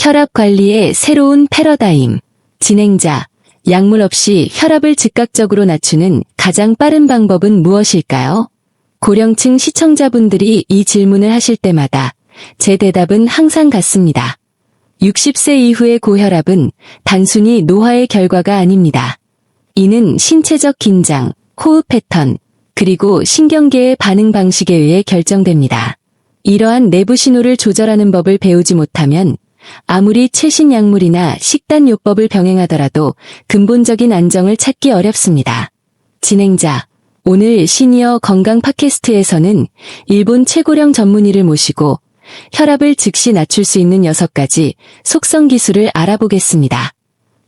혈압 관리의 새로운 패러다임. 진행자, 약물 없이 혈압을 즉각적으로 낮추는 가장 빠른 방법은 무엇일까요? 고령층 시청자분들이 이 질문을 하실 때마다 제 대답은 항상 같습니다. 60세 이후의 고혈압은 단순히 노화의 결과가 아닙니다. 이는 신체적 긴장, 호흡 패턴, 그리고 신경계의 반응 방식에 의해 결정됩니다. 이러한 내부 신호를 조절하는 법을 배우지 못하면 아무리 최신 약물이나 식단 요법을 병행하더라도 근본적인 안정을 찾기 어렵습니다. 진행자, 오늘 시니어 건강 팟캐스트에서는 일본 최고령 전문의를 모시고 혈압을 즉시 낮출 수 있는 6가지 속성 기술을 알아보겠습니다.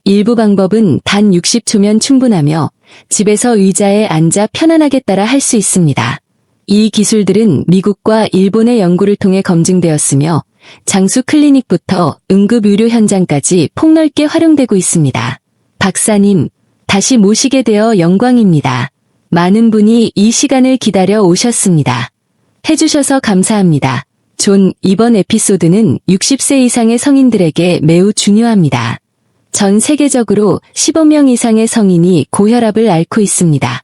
일부 방법은 단 60초면 충분하며 집에서 의자에 앉아 편안하게 따라 할 수 있습니다. 이 기술들은 미국과 일본의 연구를 통해 검증되었으며 장수 클리닉부터 응급 의료 현장까지 폭넓게 활용되고 있습니다. 박사님, 다시 모시게 되어 영광입니다. 많은 분이 이 시간을 기다려 오셨습니다. 해주셔서 감사합니다. 존, 이번 에피소드는 60세 이상의 성인들에게 매우 중요합니다. 전 세계적으로 15명 이상의 성인이 고혈압을 앓고 있습니다.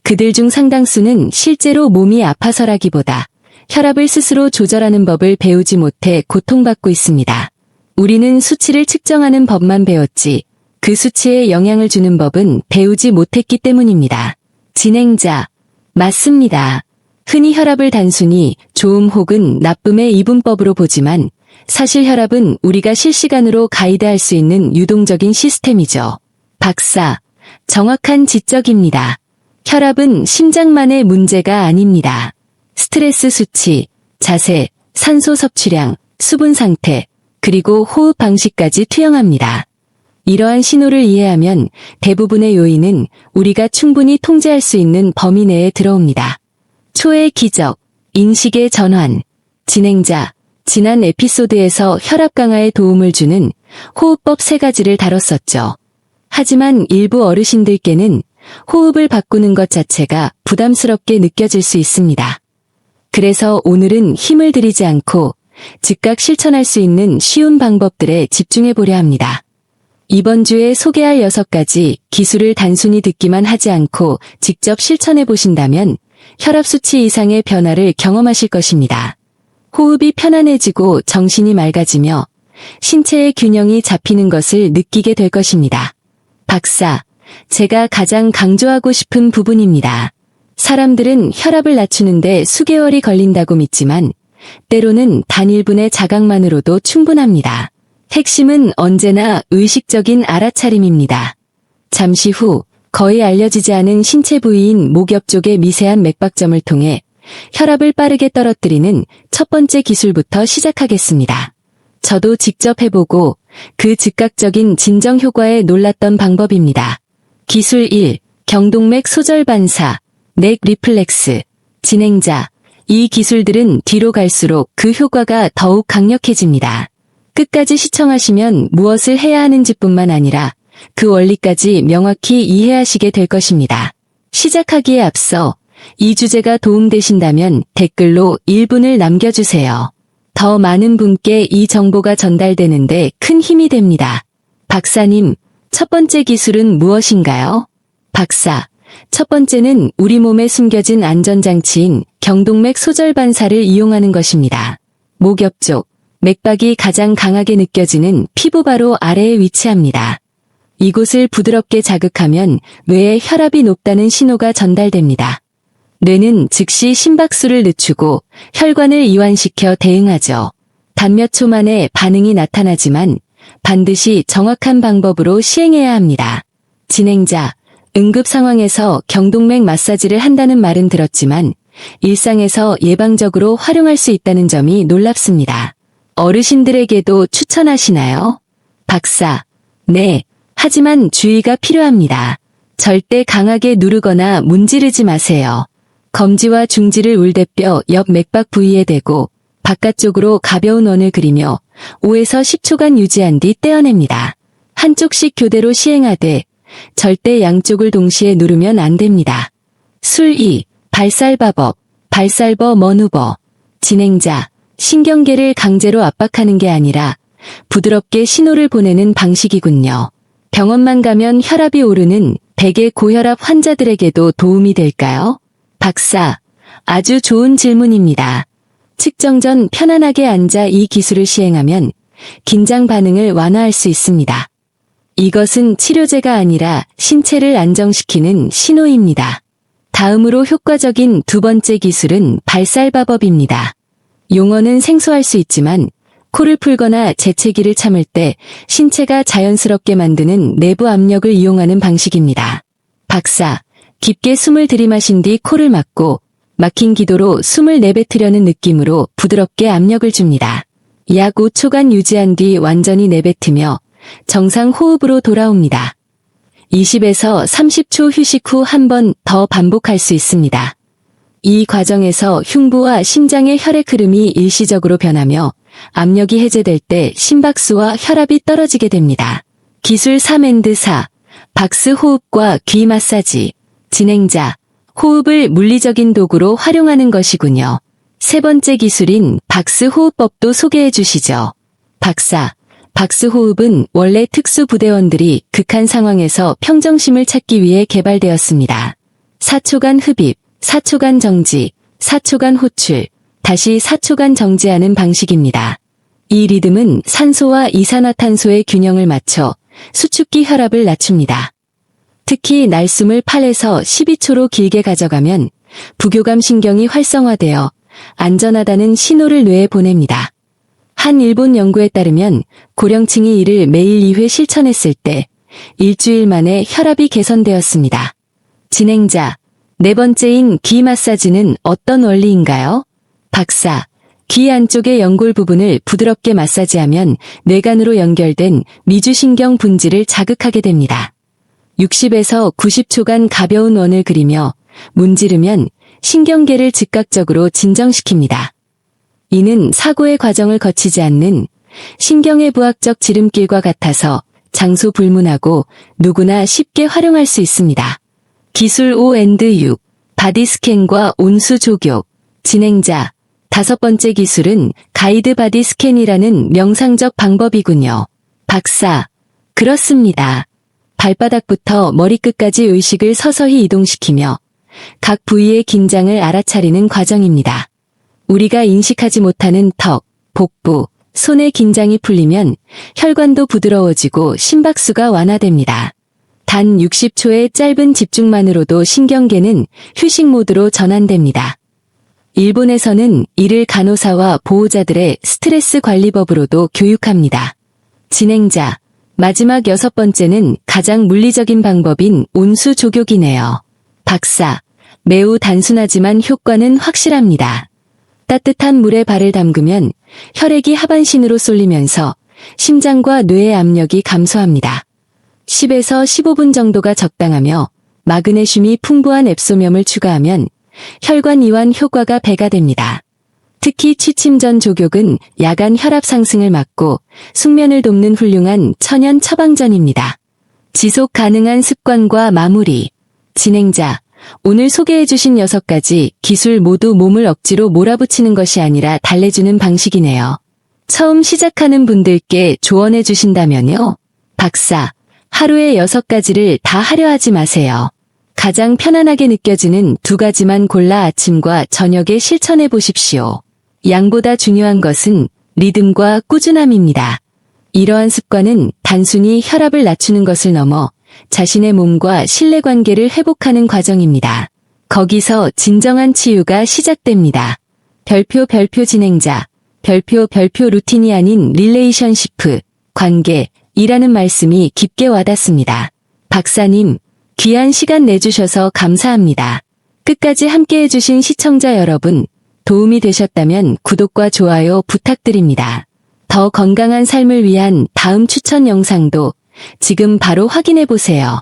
그들 중 상당수는 실제로 몸이 아파서라기보다 혈압을 스스로 조절하는 법을 배우지 못해 고통받고 있습니다. 우리는 수치를 측정하는 법만 배웠지 그 수치에 영향을 주는 법은 배우지 못했기 때문입니다. 진행자, 맞습니다. 흔히 혈압을 단순히 좋음 혹은 나쁨의 이분법으로 보지만 사실 혈압은 우리가 실시간으로 가이드할 수 있는 유동적인 시스템이죠. 박사, 정확한 지적입니다. 혈압은 심장만의 문제가 아닙니다. 스트레스 수치, 자세, 산소 섭취량, 수분 상태, 그리고 호흡 방식까지 투영합니다. 이러한 신호를 이해하면 대부분의 요인은 우리가 충분히 통제할 수 있는 범위 내에 들어옵니다. 초의 기적, 인식의 전환. 진행자, 지난 에피소드에서 혈압 강화에 도움을 주는 호흡법 3가지를 다뤘었죠. 하지만 일부 어르신들께는 호흡을 바꾸는 것 자체가 부담스럽게 느껴질 수 있습니다. 그래서 오늘은 힘을 들이지 않고 즉각 실천할 수 있는 쉬운 방법들에 집중해 보려 합니다. 이번 주에 소개할 6가지 기술을 단순히 듣기만 하지 않고 직접 실천해 보신다면 혈압 수치 이상의 변화를 경험하실 것입니다. 호흡이 편안해지고 정신이 맑아지며 신체의 균형이 잡히는 것을 느끼게 될 것입니다. 박사, 제가 가장 강조하고 싶은 부분입니다. 사람들은 혈압을 낮추는데 수개월이 걸린다고 믿지만 때로는 단 1분의 자각만으로도 충분합니다. 핵심은 언제나 의식적인 알아차림입니다. 잠시 후 거의 알려지지 않은 신체 부위인 목 옆쪽의 미세한 맥박점을 통해 혈압을 빠르게 떨어뜨리는 첫 번째 기술부터 시작하겠습니다. 저도 직접 해보고 그 즉각적인 진정 효과에 놀랐던 방법입니다. 기술 1. 경동맥 소절 반사, 넥 리플렉스. 진행자, 이 기술들은 뒤로 갈수록 그 효과가 더욱 강력해집니다. 끝까지 시청하시면 무엇을 해야 하는지뿐만 아니라 그 원리까지 명확히 이해하시게 될 것입니다. 시작하기에 앞서 이 주제가 도움되신다면 댓글로 1분을 남겨주세요. 더 많은 분께 이 정보가 전달되는데 큰 힘이 됩니다. 박사님, 첫 번째 기술은 무엇인가요? 박사, 첫 번째는 우리 몸에 숨겨진 안전장치인 경동맥 소절 반사를 이용하는 것입니다. 목 옆쪽, 맥박이 가장 강하게 느껴지는 피부 바로 아래에 위치합니다. 이곳을 부드럽게 자극하면 뇌에 혈압이 높다는 신호가 전달됩니다. 뇌는 즉시 심박수를 늦추고 혈관을 이완시켜 대응하죠. 단 몇 초 만에 반응이 나타나지만 반드시 정확한 방법으로 시행해야 합니다. 진행자, 응급 상황에서 경동맥 마사지를 한다는 말은 들었지만 일상에서 예방적으로 활용할 수 있다는 점이 놀랍습니다. 어르신들에게도 추천하시나요? 박사, 네, 하지만 주의가 필요합니다. 절대 강하게 누르거나 문지르지 마세요. 검지와 중지를 울대뼈 옆 맥박 부위에 대고 바깥쪽으로 가벼운 원을 그리며 5에서 10초간 유지한 뒤 떼어냅니다. 한쪽씩 교대로 시행하되 절대 양쪽을 동시에 누르면 안 됩니다. 술 2. 발살바법, 발살버 머누버. 진행자, 신경계를 강제로 압박하는 게 아니라 부드럽게 신호를 보내는 방식이군요. 병원만 가면 혈압이 오르는 백의 고혈압 환자들에게도 도움이 될까요? 박사, 아주 좋은 질문입니다. 측정 전 편안하게 앉아 이 기술을 시행하면 긴장 반응을 완화할 수 있습니다. 이것은 치료제가 아니라 신체를 안정시키는 신호입니다. 다음으로 효과적인 두 번째 기술은 발살바법입니다. 용어는 생소할 수 있지만 코를 풀거나 재채기를 참을 때 신체가 자연스럽게 만드는 내부 압력을 이용하는 방식입니다. 박사, 깊게 숨을 들이마신 뒤 코를 막고 막힌 기도로 숨을 내뱉으려는 느낌으로 부드럽게 압력을 줍니다. 약 5초간 유지한 뒤 완전히 내뱉으며 정상 호흡으로 돌아옵니다. 20에서 30초 휴식 후 한 번 더 반복할 수 있습니다. 이 과정에서 흉부와 심장의 혈액 흐름이 일시적으로 변하며 압력이 해제될 때 심박수와 혈압이 떨어지게 됩니다. 기술 3&4, 박스 호흡과 귀 마사지. 진행자, 호흡을 물리적인 도구로 활용하는 것이군요. 세 번째 기술인 박스 호흡법도 소개해 주시죠. 박사, 박스 호흡은 원래 특수부대원들이 극한 상황에서 평정심을 찾기 위해 개발되었습니다. 4초간 흡입, 4초간 정지, 4초간 호출, 다시 4초간 정지하는 방식입니다. 이 리듬은 산소와 이산화탄소의 균형을 맞춰 수축기 혈압을 낮춥니다. 특히 날숨을 8에서 12초로 길게 가져가면 부교감 신경이 활성화되어 안전하다는 신호를 뇌에 보냅니다. 한 일본 연구에 따르면 고령층이 이를 매일 2회 실천했을 때 일주일 만에 혈압이 개선되었습니다. 진행자, 네 번째인 귀 마사지는 어떤 원리인가요? 박사, 귀 안쪽의 연골 부분을 부드럽게 마사지하면 뇌간으로 연결된 미주신경 분지를 자극하게 됩니다. 60에서 90초간 가벼운 원을 그리며 문지르면 신경계를 즉각적으로 진정시킵니다. 이는 사고의 과정을 거치지 않는 신경의 부학적 지름길과 같아서 장소 불문하고 누구나 쉽게 활용할 수 있습니다. 기술 5&6, 바디 스캔과 온수 조격. 진행자, 다섯 번째 기술은 가이드 바디 스캔이라는 명상적 방법이군요. 박사, 그렇습니다. 발바닥부터 머리끝까지 의식을 서서히 이동시키며 각 부위의 긴장을 알아차리는 과정입니다. 우리가 인식하지 못하는 턱, 복부, 손의 긴장이 풀리면 혈관도 부드러워지고 심박수가 완화됩니다. 단 60초의 짧은 집중만으로도 신경계는 휴식 모드로 전환됩니다. 일본에서는 이를 간호사와 보호자들의 스트레스 관리법으로도 교육합니다. 진행자, 마지막 여섯 번째는 가장 물리적인 방법인 온수 조격이네요. 박사, 매우 단순하지만 효과는 확실합니다. 따뜻한 물에 발을 담그면 혈액이 하반신으로 쏠리면서 심장과 뇌의 압력이 감소합니다. 10에서 15분 정도가 적당하며 마그네슘이 풍부한 앱소녰을 추가하면 혈관 이완 효과가 배가 됩니다. 특히 취침 전 조격은 야간 혈압 상승을 막고 숙면을 돕는 훌륭한 천연 처방전입니다. 지속 가능한 습관과 마무리. 진행자, 오늘 소개해주신 6가지 기술 모두 몸을 억지로 몰아붙이는 것이 아니라 달래주는 방식이네요. 처음 시작하는 분들께 조언해 주신다면요? 박사, 하루에 6가지를 다 하려 하지 마세요. 가장 편안하게 느껴지는 2가지만 골라 아침과 저녁에 실천해 보십시오. 양보다 중요한 것은 리듬과 꾸준함입니다. 이러한 습관은 단순히 혈압을 낮추는 것을 넘어 자신의 몸과 신뢰관계를 회복하는 과정입니다. 거기서 진정한 치유가 시작됩니다. 별표 진행자, 별표 루틴이 아닌 릴레이션시프, 관계이라는 말씀이 깊게 와닿습니다. 박사님, 귀한 시간 내주셔서 감사합니다. 끝까지 함께 해주신 시청자 여러분, 도움이 되셨다면 구독과 좋아요 부탁드립니다. 더 건강한 삶을 위한 다음 추천 영상도 지금 바로 확인해 보세요.